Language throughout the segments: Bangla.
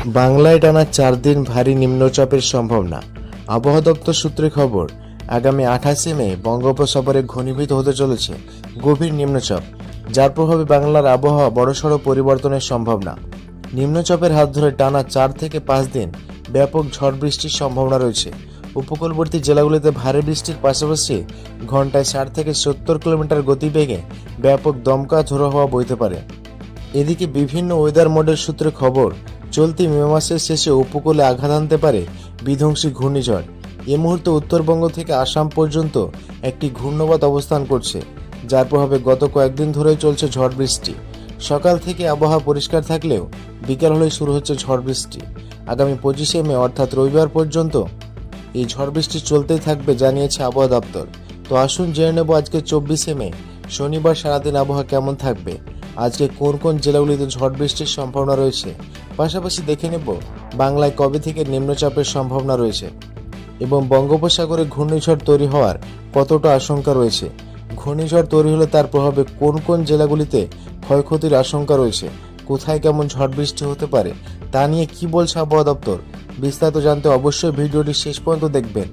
বাংলায় টানা 4 দিন ভারী নিম্নচাপের সম্ভাবনা। আবহাওয়া দপ্তর সূত্রে খবর, আগামী 28 মে বঙ্গোপসাগরে ঘনীভূত হতে চলেছে গভীর নিম্নচাপ, যার প্রভাবে বাংলার আবহাওয়া বড়সড় পরিবর্তনের সম্ভাবনা। নিম্নচাপের হাত ধরে টানা 4 থেকে 5 দিন ব্যাপক ঝড় বৃষ্টির সম্ভাবনা রয়েছে। উপকূলবর্তী জেলাগুলিতে ভারী বৃষ্টির পাশাপাশি ঘন্টায় 60 থেকে 70 কিলোমিটার গতিবেগে ব্যাপক দমকা ঝোড়ো হাওয়া বইতে পারে। এদিকে বিভিন্ন ওয়েদার মডেল সূত্রে খবর, চলতি মে মাসের শেষে উপকূলে আঘাত আনতে পারে বিধ্বংসী ঘূর্ণিঝড়। এ মুহূর্তে উত্তরবঙ্গ থেকে আসাম পর্যন্ত একটি ঘূর্ণবাত অবস্থান করছে, যার প্রভাবে গত কয়েকদিন ধরেই চলছে ঝড় বৃষ্টি। সকাল থেকে আবহাওয়া পরিষ্কার থাকলেও বিকেল হলেই শুরু হচ্ছে ঝড় বৃষ্টি। আগামী 25 মে অর্থাৎ রবিবার পর্যন্ত এই ঝড় বৃষ্টি চলতেই থাকবে জানিয়েছে আবহাওয়া দপ্তর। তো আসুন জেনে নেব আজকে 24 মে শনিবার সারাদিন আবহাওয়া কেমন থাকবে, আজকে কোন কোন জেলাগুলিতে ঝড় বৃষ্টির সম্ভাবনা রয়েছে, পাশাপাশি দেখে নেব বাংলায় কবে থেকে নিম্নচাপের সম্ভাবনা রয়েছে এবং বঙ্গোপসাগরে ঘূর্ণিঝড় তৈরি হওয়ার কতটা আশঙ্কা রয়েছে। ঘূর্ণিঝড় তৈরি হলে তার প্রভাবে কোন কোন জেলাগুলিতে ক্ষয়ক্ষতির আশঙ্কা রয়েছে, কোথায় কেমন ঝড় বৃষ্টি হতে পারে, তা নিয়ে কি বলছে আবহাওয়া দপ্তর। বিস্তারিত জানতে অবশ্যই ভিডিওটি শেষ পর্যন্ত দেখবেন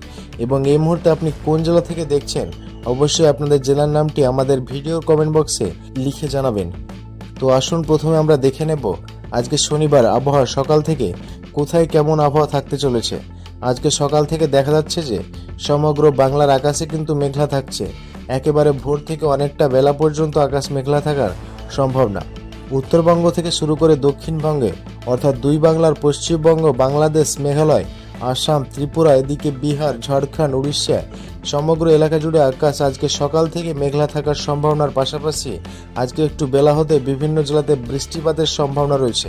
এবং এই মুহূর্তে আপনি কোন জেলা থেকে দেখছেন অবশ্যই আপনাদের জেলার নামটি আমাদের ভিডিওর কমেন্ট বক্সে লিখে জানাবেন। তো আসুন প্রথমে আমরা দেখে নেব আজকে শনিবার আবহাওয়া সকাল থেকে কোথায় কেমন আবহাওয়া থাকতে চলেছে। আজকে সকাল থেকে দেখা যাচ্ছে যে সমগ্র বাংলার আকাশে কিন্তু মেঘলা থাকছে। একেবারে ভোর থেকে অনেকটা বেলা পর্যন্ত আকাশ মেঘলা থাকার সম্ভাবনা। উত্তরবঙ্গ থেকে শুরু করে দক্ষিণবঙ্গে অর্থাৎ দুই বাংলার পশ্চিমবঙ্গ, বাংলাদেশ, মেঘালয়, আসাম, ত্রিপুরা, এদিকে বিহার, ঝাড়খণ্ড, উড়িষ্যা সমগ্র এলাকা জুড়ে আকাশ আজকে সকাল থেকে মেঘলা থাকার সম্ভাবনার পাশাপাশি আজকে একটু বেলা হতে বিভিন্ন জেলাতে বৃষ্টিপাতের সম্ভাবনা রয়েছে।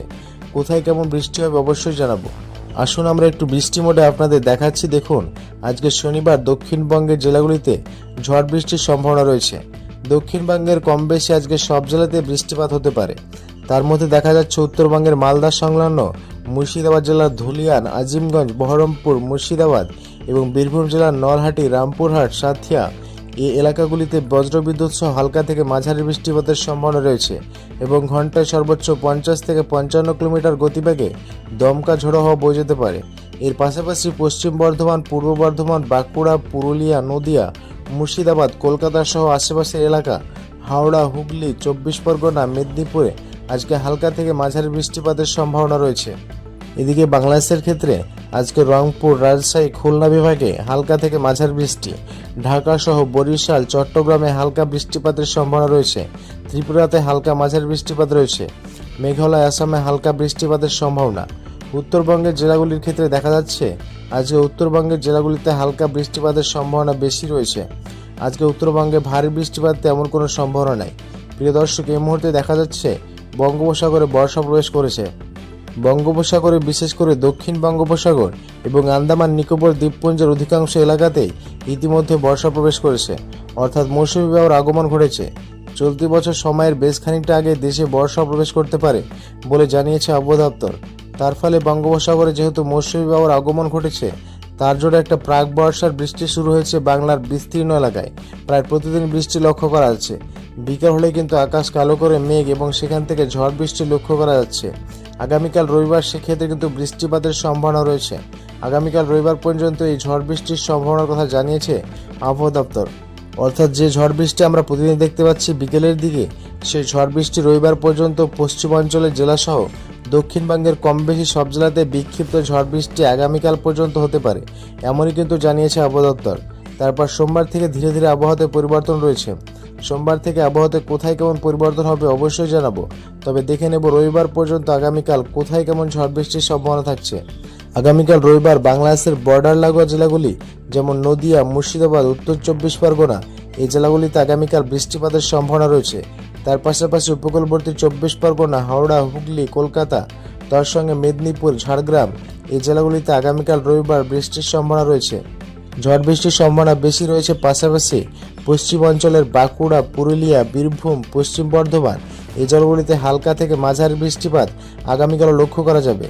কোথায় কেমন বৃষ্টি হবে অবশ্যই জানাবো। আসুন আমরা একটু বৃষ্টি মোডে আপনাদের দেখাচ্ছি। দেখুন আজকে শনিবার দক্ষিণবঙ্গের জেলাগুলিতে ঝড় বৃষ্টির সম্ভাবনা রয়েছে। দক্ষিণবঙ্গের কম বেশি আজকে সব জেলাতে বৃষ্টিপাত হতে পারে। তার মধ্যে দেখা যাচ্ছে উত্তরবঙ্গের মালদা সংলগ্ন মুর্শিদাবাদ জেলার ধুলিয়ান, আজিমগঞ্জ, বহরমপুর, মুর্শিদাবাদ এবং বীরভূম জেলার নলহাটি, রামপুরহাট, সাঁথিয়া এই এলাকাগুলিতে বজ্রবিদ্যুৎ সহ হালকা থেকে মাঝারি বৃষ্টিপাতের সম্ভাবনা রয়েছে এবং ঘন্টায় সর্বোচ্চ 50 থেকে 55 কিলোমিটার গতিবেগে দমকা ঝোড়ো হাওয়া বয়ে যেতে পারে। এর পাশাপাশি পশ্চিম বর্ধমান, পূর্ব বর্ধমান, বাঁকুড়া, পুরুলিয়া, নদিয়া, মুর্শিদাবাদ, কলকাতা সহ আশেপাশের এলাকা, হাওড়া, হুগলি, 24 পরগনা, মেদিনীপুরে আজকে হালকা থেকে মাঝারি বৃষ্টিপাতের সম্ভাবনা রয়েছে। এদিকে বাংলাদেশের ক্ষেত্রে আজকে রংপুর, রাজশাহী, খুলনা বিভাগে হালকা থেকে মাঝারি বৃষ্টি, ঢাকা সহ বরিশাল, চট্টগ্রামে হালকা বৃষ্টিপাতের সম্ভাবনা রয়েছে। ত্রিপুরাতে হালকা মাঝারি বৃষ্টিপাত রয়েছে। মেঘালয়, আসামে হালকা বৃষ্টিপাতের সম্ভাবনা। উত্তরবঙ্গের জেলাগুলির ক্ষেত্রে দেখা যাচ্ছে আজকে উত্তরবঙ্গের জেলাগুলিতে হালকা বৃষ্টিপাতের সম্ভাবনা বেশি রয়েছে। আজকে উত্তরবঙ্গে ভারী বৃষ্টিপাত তেমন কোনো সম্ভাবনা নাই। প্রিয় দর্শক, এই মুহূর্তে দেখা যাচ্ছে বঙ্গোপসাগরে বর্ষা প্রবেশ করেছে। বঙ্গোপসাগরে বিশেষ করে দক্ষিণ বঙ্গোপসাগর এবং আন্দামান নিকোবর দ্বীপপুঞ্জের অধিকাংশ এলাকাতেই ইতিমধ্যে বর্ষা প্রবেশ করেছে, অর্থাৎ মৌসুমী বায়ুর আগমন ঘটেছে। চলতি বছর সময়ের বেশ খানিকটা আগে দেশে বর্ষা প্রবেশ করতে পারে বলে জানিয়েছে আবহাওয়া দপ্তর। তার ফলে বঙ্গোপসাগরে যেহেতু মৌসুমী বায়ুর আগমন ঘটেছে, তার জন্য একটা প্রাক বর্ষার বৃষ্টি শুরু হয়েছে বাংলার বিস্তীর্ণ এলাকায়। প্রায় প্রতিদিন বৃষ্টি লক্ষ্য করা যাচ্ছে। বিকাল হলে কিন্তু আকাশ কালো করে মেঘ এবং সেখান থেকে ঝড় বৃষ্টি লক্ষ্য করা যাচ্ছে। আগামীকাল রবিবার সেক্ষেত্রে কিন্তু বৃষ্টিপাতের সম্ভাবনা রয়েছে। আগামীকাল রবিবার পর্যন্ত এই ঝড় বৃষ্টির সম্ভাবনার কথা জানিয়েছে আবহাওয়া দপ্তর। অর্থাৎ যে ঝড় বৃষ্টি আমরা প্রতিদিন দেখতে পাচ্ছি বিকেলের দিকে, সেই ঝড় বৃষ্টি রবিবার পর্যন্ত পশ্চিমাঞ্চলের জেলাসহ দক্ষিণবঙ্গের কম বেশি সব জেলাতে বিক্ষিপ্ত ঝড় বৃষ্টি আগামীকাল পর্যন্ত হতে পারে, এমনই কিন্তু জানিয়েছে আবহাওয়া দপ্তর। তারপর সোমবার থেকে ধীরে ধীরে আবহাওয়াতে পরিবর্তন রয়েছে। সোমবার থেকে আবহাওয়াতে কোথায় কেমন পরিবর্তন হবে অবশ্যই জানাবো। তবে দেখে নেব রবিবার পর্যন্ত আগামীকাল কোথায় কেমন ঝড় বৃষ্টির সম্ভাবনা থাকছে। আগামীকাল রবিবার বাংলাদেশের বর্ডার লাগোয়া জেলাগুলি যেমন নদিয়া, মুর্শিদাবাদ, উত্তর 24 পরগনা এই জেলাগুলিতে আগামীকাল বৃষ্টিপাতের সম্ভাবনা রয়েছে। তার পাশাপাশি উপকূলবর্তী 24 পরগনা, হাওড়া, হুগলি, কলকাতা, তার সঙ্গে মেদিনীপুর, ঝাড়গ্রাম এই জেলাগুলিতে আগামীকাল রবিবার বৃষ্টির সম্ভাবনা রয়েছে। ঝড় বৃষ্টির সম্ভাবনা বেশি রয়েছে। পাশাপাশি পশ্চিমাঞ্চলের বাঁকুড়া, পুরুলিয়া, বীরভূম, পশ্চিম বর্ধমান এই জেলাগুলিতে হালকা থেকে মাঝারি বৃষ্টিপাত আগামীকালও লক্ষ্য করা যাবে।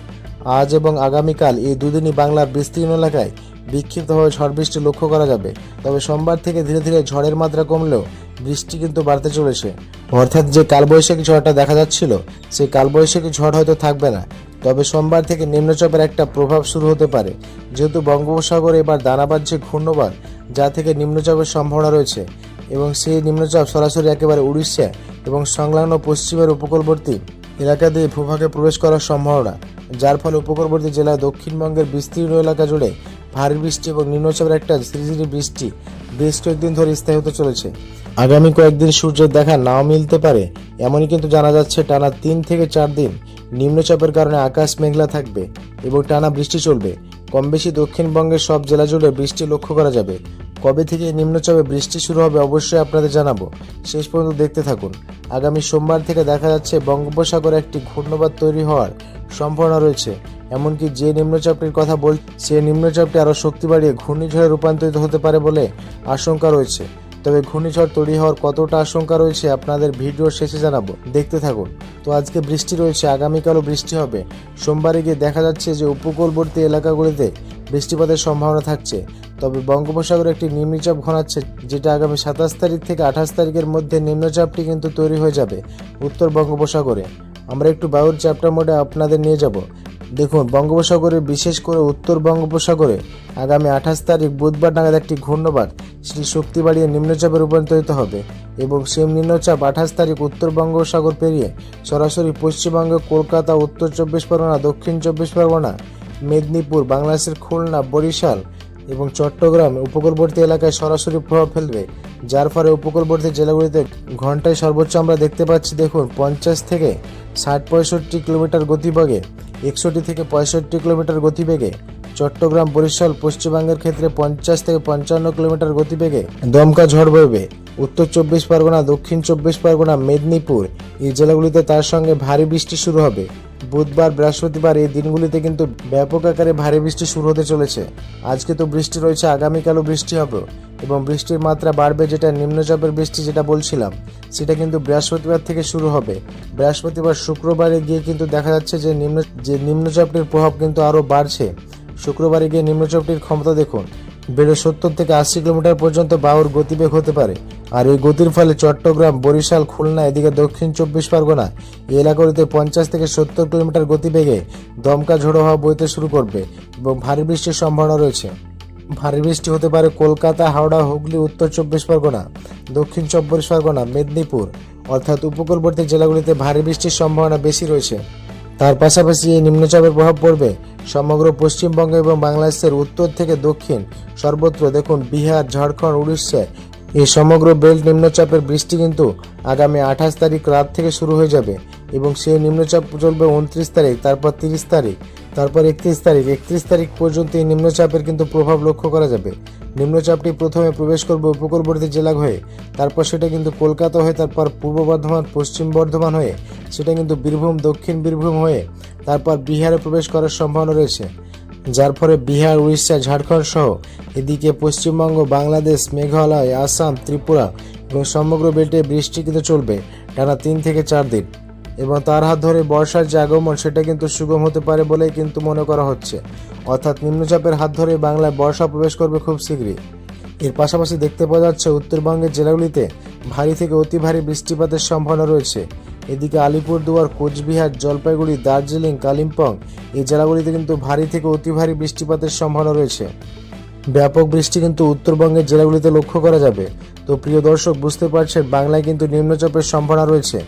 আজ এবং আগামীকাল এই দুদিনই বাংলার বিস্তীর্ণ এলাকায় বিক্ষিপ্তভাবে ঝড় বৃষ্টি লক্ষ্য করা যাবে। তবে সোমবার থেকে ধীরে ধীরে ঝড়ের মাত্রা কমলেও বৃষ্টি কিন্তু বাড়তে চলেছে। অর্থাৎ যে কালবৈশাখী ঝড়টা দেখা যাচ্ছিল সেই কালবৈশাখী ঝড় হয়তো থাকবে না, তবে সোমবার থেকে নিম্নচাপের একটা প্রভাব শুরু হতে পারে, যেহেতু বঙ্গোপসাগরে এবার দানা বাঁধছে ঘূর্ণবাদ, যা থেকে নিম্নচাপের সম্ভাবনা রয়েছে এবং সেই নিম্নচাপ সরাসরি একেবারে উড়িষ্যা এবং সংলগ্ন পশ্চিমের উপকূলবর্তী এলাকা দিয়ে ভূভাগে প্রবেশ করার সম্ভাবনা, যার ফলে উপকূলবর্তী জেলায় দক্ষিণবঙ্গের বিস্তীর্ণ এলাকা জুড়ে ভারী বৃষ্টি এবং নিম্নচাপের একটা ঝিরিঝিরি বৃষ্টি বেশ কয়েকদিন ধরে স্থায়ী হতে চলেছে। আগামী কয়েকদিন সূর্যের দেখা নাও মিলতে পারে, এমনই কিন্তু জানা যাচ্ছে। টানা 3 থেকে 4 দিন নিম্নচাপের কারণে আকাশ মেঘলা থাকবে এবং টানা বৃষ্টি চলবে। কম বেশি দক্ষিণবঙ্গের সব জেলা জুড়ে বৃষ্টি লক্ষ্য করা যাবে। কবে থেকে নিম্নচাপে বৃষ্টি শুরু হবে অবশ্যই আপনাদের জানাবো, শেষ পর্যন্ত দেখতে থাকুন। আগামী সোমবার থেকে দেখা যাচ্ছে বঙ্গোপসাগরে একটি ঘূর্ণবাদ তৈরি হওয়ার সম্ভাবনা রয়েছে। এমনকি যে নিম্নচাপটির কথা সেই নিম্নচাপটি আরও শক্তি বাড়িয়ে ঘূর্ণিঝড়ে রূপান্তরিত হতে পারে বলে আশঙ্কা রয়েছে। তবে ঘূর্ণিঝড় তৈরি হওয়ার কতটা আশঙ্কা রয়েছে আপনাদের ভিডিওর শেষে জানাবো, দেখতে থাকুন। তো আজকে বৃষ্টি রয়েছে, আগামীকালও বৃষ্টি হবে। সোমবারে গিয়ে দেখা যাচ্ছে যে উপকূলবর্তী এলাকাগুলিতে বৃষ্টিপাতের সম্ভাবনা থাকছে। তবে বঙ্গোপসাগরে একটি নিম্নচাপ ঘনাচ্ছে, যেটা আগামী 27 তারিখ থেকে 28 তারিখের মধ্যে নিম্নচাপটি কিন্তু তৈরি হয়ে যাবে উত্তর বঙ্গোপসাগরে। আমরা একটু বায়ুর চ্যাপ্টার মোডে আপনাদের নিয়ে যাব। দেখুন, বঙ্গোপসাগরে বিশেষ করে উত্তর বঙ্গোপসাগরে আগামী 28 তারিখ বুধবার নাগাদ একটি ঘূর্ণবাদ সেটি শক্তি বাড়িয়ে নিম্নচাপে রূপান্তরিত হবে এবং সেই নিম্নচাপ 28 তারিখ উত্তর বঙ্গোপসাগর পেরিয়ে সরাসরি পশ্চিমবঙ্গে কলকাতা, উত্তর 24 পরগনা, দক্ষিণ 24 পরগনা, মেদিনীপুর, বাংলাদেশের খুলনা, বরিশাল এবং চট্টগ্রাম উপকূলবর্তী এলাকায় সরাসরি প্রভাব ফেলবে, যার ফলে উপকূলবর্তী জেলাগুলিতে ঘন্টায় সর্বোচ্চ আমরা দেখতে পাচ্ছি দেখুন 50 থেকে 60-65 কিলোমিটার গতিবেগে, 61 থেকে 65 কিলোমিটার গতিবেগে চট্টগ্রাম, বরিশাল, পশ্চিমবঙ্গের ক্ষেত্রে 50 থেকে 55 কিলোমিটার গতিবেগে দমকা ঝড় বইবে। উত্তর 24 পরগনা, দক্ষিণ 24 পরগনা, মেদিনীপুর এই জেলাগুলিতে তার সঙ্গে ভারী বৃষ্টি শুরু হবে। বুধবার, বৃহস্পতিবার এই দিনগুলিতে কিন্তু ব্যাপক আকারে ভারী বৃষ্টি শুরু হতে চলেছে। আজকে তো বৃষ্টি রয়েছে, আগামীকালও বৃষ্টি হবে এবং বৃষ্টির মাত্রা বাড়বে। যেটা নিম্নচাপের বৃষ্টি যেটা বলছিলাম, সেটা কিন্তু বৃহস্পতিবার থেকে শুরু হবে। বৃহস্পতিবার, শুক্রবারে গিয়ে কিন্তু দেখা যাচ্ছে যে নিম্নচাপটির প্রভাব কিন্তু আরও বাড়ছে। শুক্রবারে গিয়ে নিম্নচাপটির ক্ষমতা দেখুন বেড়ে 70 থেকে 80 কিলোমিটার পর্যন্ত বায়ুর গতিবেগ হতে পারে। আর এই গতির ফলে চট্টগ্রাম, বরিশাল, খুলনা এদিকে দক্ষিণ 24 পরগনা এই এলাকাগুলিতে 50 থেকে 70 কিলোমিটার গতিবেগে দমকা ঝোড়ো হাওয়া বইতে শুরু করবে এবং ভারী বৃষ্টির সম্ভাবনা রয়েছে। ভারী বৃষ্টি হতে পারে কলকাতা, হাওড়া, হুগলি, উত্তর 24 পরগনা, দক্ষিণ 24 পরগনা, মেদিনীপুর অর্থাৎ উপকূলবর্তী জেলাগুলিতে ভারী বৃষ্টির সম্ভাবনা বেশি রয়েছে। তার পাশাপাশি এই নিম্নচাপের প্রভাব পড়বে সমগ্র পশ্চিমবঙ্গ এবং বাংলাদেশের উত্তর থেকে দক্ষিণ সর্বত্র। দেখুন, বিহার, ঝাড়খণ্ড, উড়িষ্যা এই সমগ্র বেল্ট নিম্নচাপের বৃষ্টি কিন্তু আগামী 28 তারিখ রাত থেকে শুরু হয়ে যাবে এবং সেই নিম্নচাপ চলবে 29 তারিখ, তারপর 30 তারিখ, তারপর 31 তারিখ। 31 তারিখ পর্যন্ত এই নিম্নচাপের কিন্তু প্রভাব লক্ষ্য করা যাবে। নিম্নচাপটি প্রথমে প্রবেশ করবে উপকূলবর্তী জেলা হয়ে, তারপর সেটা কিন্তু কলকাতা হয়ে, তারপর পূর্ব বর্ধমান, পশ্চিম বর্ধমান হয়ে সেটা কিন্তু বীরভূম, দক্ষিণ বীরভূম হয়ে তারপর বিহারে প্রবেশ করার সম্ভাবনা রয়েছে, যার ফলে বিহার, উড়িষ্যা, ঝাড়খণ্ড সহ এদিকে পশ্চিমবঙ্গ, বাংলাদেশ, মেঘালয়, আসাম, ত্রিপুরা এবং সমগ্র বেল্টে বৃষ্টি কিন্তু চলবে টানা 3 থেকে 4 দিন এবং তার হাত ধরে বর্ষার যে আগমন সেটা কিন্তু সুগম হতে পারে বলেই কিন্তু মনে করা হচ্ছে। অর্থাৎ নিম্নচাপের হাত ধরে বাংলায় বর্ষা প্রবেশ করবে খুব শীঘ্রই। এর পাশাপাশি দেখতে পাওয়া যাচ্ছে উত্তরবঙ্গের জেলাগুলিতে ভারী থেকে অতি ভারী বৃষ্টিপাতের সম্ভাবনা রয়েছে। এদিকে আলিপুরদুয়ার, কোচবিহার, জলপাইগুড়ি, দার্জিলিং, কালিম্পং এই জেলাগুলিতে কিন্তু ভারী থেকে অতি ভারী বৃষ্টিপাতের সম্ভাবনা রয়েছে। ব্যাপক বৃষ্টি কিন্তু উত্তরবঙ্গের জেলাগুলিতে লক্ষ্য করা যাবে। তো প্রিয় দর্শক, বুঝতে পারছেন বাংলায় কিন্তু নিম্নচাপের সম্ভাবনা রয়েছে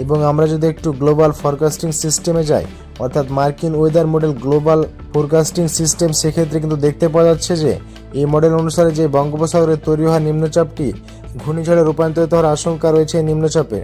এবং আমরা যদি একটু গ্লোবাল ফরকাস্টিং সিস্টেমে যাই, অর্থাৎ মার্কিন weather model global forecasting system, সেক্ষেত্রে কিন্তু দেখতে পাওয়া যাচ্ছে যে এই মডেল অনুসারে যে বঙ্গোপসাগরে তৈরি হওয়া নিম্নচাপটি ঘূর্ণিঝড়ে রূপান্তরিত হওয়ার আশঙ্কা রয়েছে নিম্নচাপে।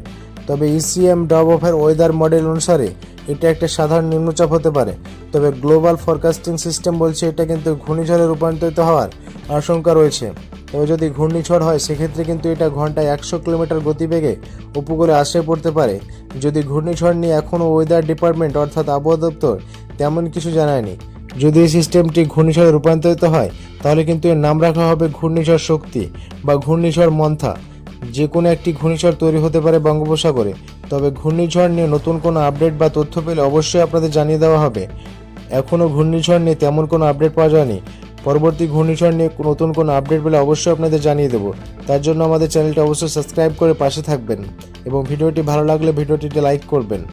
তবে ইসিএম ডবফের ওয়েদার মডেল অনুসারে এটা একটা সাধারণ নিম্নচাপ হতে পারে, তবে গ্লোবাল ফরকাস্টিং সিস্টেম বলছে এটা কিন্তু ঘূর্ণিঝড়ে রূপান্তরিত হওয়ার আশঙ্কা রয়েছে। তবে যদি ঘূর্ণিঝড় হয় সেক্ষেত্রে কিন্তু এটা ঘন্টায় 100 কিলোমিটার গতিবেগে উপকূলে আশ্রয় পড়তে পারে। যদি ঘূর্ণিঝড় নিয়ে এখনও ওয়েদার ডিপার্টমেন্ট অর্থাৎ আবহাওয়া দপ্তর তেমন কিছু জানায়নি। যদি এই সিস্টেমটি ঘূর্ণিঝড়ে রূপান্তরিত হয় তাহলে কিন্তু এর নাম রাখা হবে ঘূর্ণিঝড় শক্তি বা ঘূর্ণিঝড় মন্থা। যে কোনো একটি ঘূর্ণিঝড় তৈরি হতে পারে বঙ্গোপসাগরে। তবে ঘূর্ণিঝড় নিয়ে নতুন কোনো আপডেট বা তথ্য পেলে অবশ্যই আপনাদের জানিয়ে দেওয়া হবে। এখনও ঘূর্ণিঝড় নিয়ে তেমন কোনো আপডেট পাওয়া যায়নি। পরবর্তী ঘূর্ণিঝড় নিয়ে নতুন কোনো আপডেট পেলে অবশ্যই আপনাদের জানিয়ে দেবো। তার জন্য আমাদের চ্যানেলটা অবশ্যই সাবস্ক্রাইব করে পাশে থাকবেন এবং ভিডিওটি ভালো লাগলে ভিডিওটিতে লাইক করবেন।